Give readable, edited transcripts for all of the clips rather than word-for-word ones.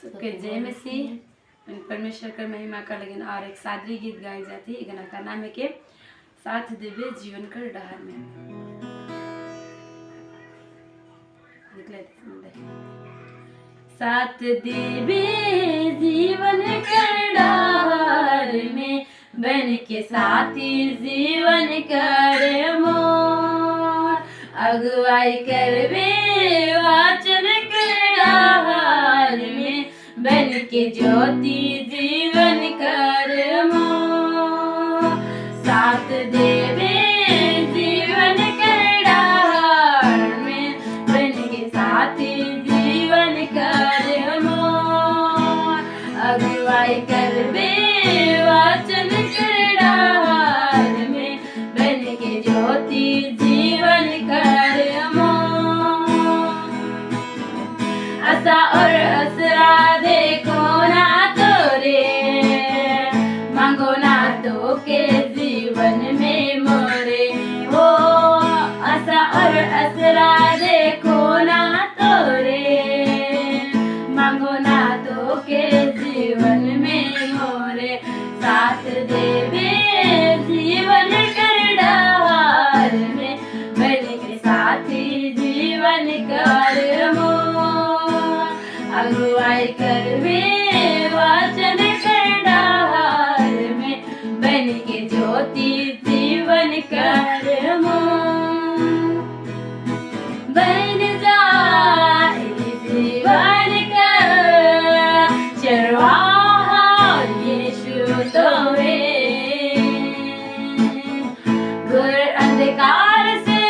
सबके जय मसीह। परमेश्वर का महिमा का लगन और एक सादरी गीत गाई जाती है। गाना का नाम है कि साथ देवे जीवन कर डहार में। साथ देवे जीवन कर डहार में, बन के साथी जीवन कर मोर। अगुवाई करवे वाचन कर डहार में, बन के ज्योति जीवन कर मोर। साथ देवे जीवन कर डहार में, बन के साथी जीवन कर मोर। अगुवाई करवे वाचन कर डहार में, बन के ज्योति जीवन कर मोर। आशा और असरा देखो ना तोरे, मांगो ना तो के जीवन में मोरे हो। आशा और असरा देखो ना तोरे, मांगो ना तो के जीवन में मोरे। साथ देवे जीवन कर डहार में, बन के साथी जीवन कर मोर। अगुवाई करवे वाचन कर डहार में, बन के ज्योति जीवन कर मोर। बन जाए जीवन का चरवाहा यीशु तोरे। घोर अंधकार से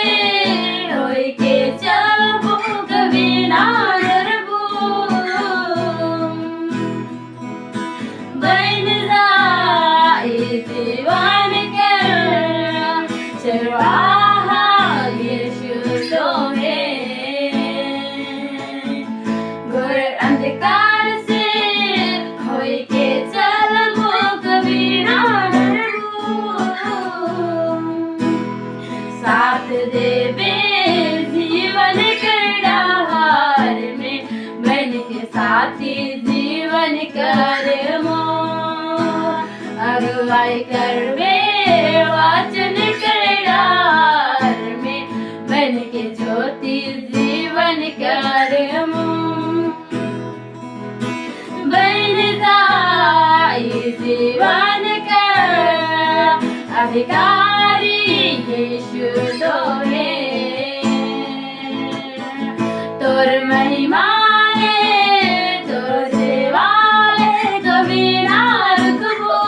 होई के चलबो कभी ना डरबो। बन जाए जीवन का चरवाहा यीशु तोरे। घोर अंधकार से होई के चलबो कभी ना डरबो। साथ देवे जीवन कर डहार में, बन के साथी जीवन कर मोर। अगुवाई करवे वाचन कर डहार में, बन के ज्योति जीवन कर मोर। बन जाए जीवन का अधिकारी यीशु तोरे। तोर महिमा ले, तोर सेवा ले, कभी ना रुकबो।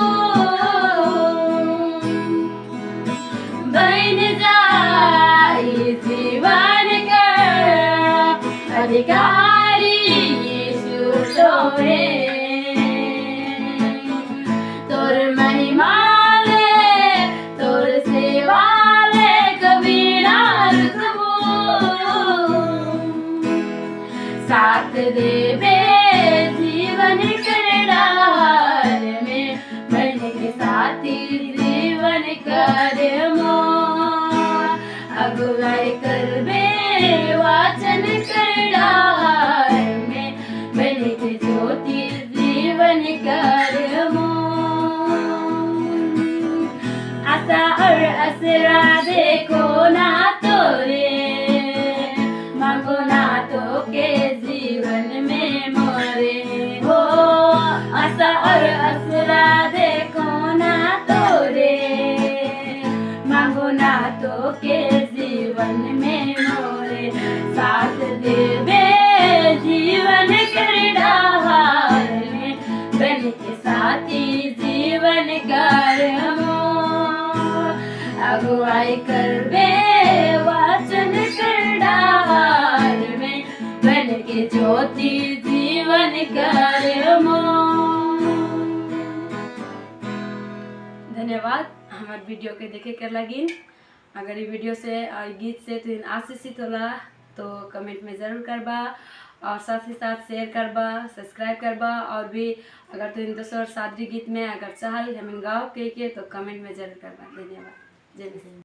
बन जाए जीवन का अधिकारी यीशु तोरे। तोर महिमा ले, तोर सेवा ले, कभी ना रुकबो। साथ देवे जीवन कर डहार में, बन के साथी जीवन कर मोर। अगुवाई करवे वाचन कर डहार में, बन के ज्योति जीवन कर मोर। आशा और असरा देखो ना तोरे, मांगो ना तो के जीवन में मोरे हो। आशा और असरा देखो ना तोरे, मांगो ना तो के जीवन में मोरे। साथ देवे जीवन कर डहार में, बन के साथी जीवन कर मोर। अगुवाई करवे वाचन कर डहार में, बन के ज्योति जीवन कर मोर। धन्यवाद हमारे वीडियो के देखे कर लगिन। अगर ये वीडियो से और गीत से तुम आशीषित होला तो कमेंट में ज़रूर करबा, और साथ ही साथ शेयर करबा, सब्सक्राइब करबा। और भी अगर तुम दूसर सादरी गीत में अगर चाहल हमें गाओ के तो कमेंट में ज़रूर करबा। धन्यवाद। जय मसीह।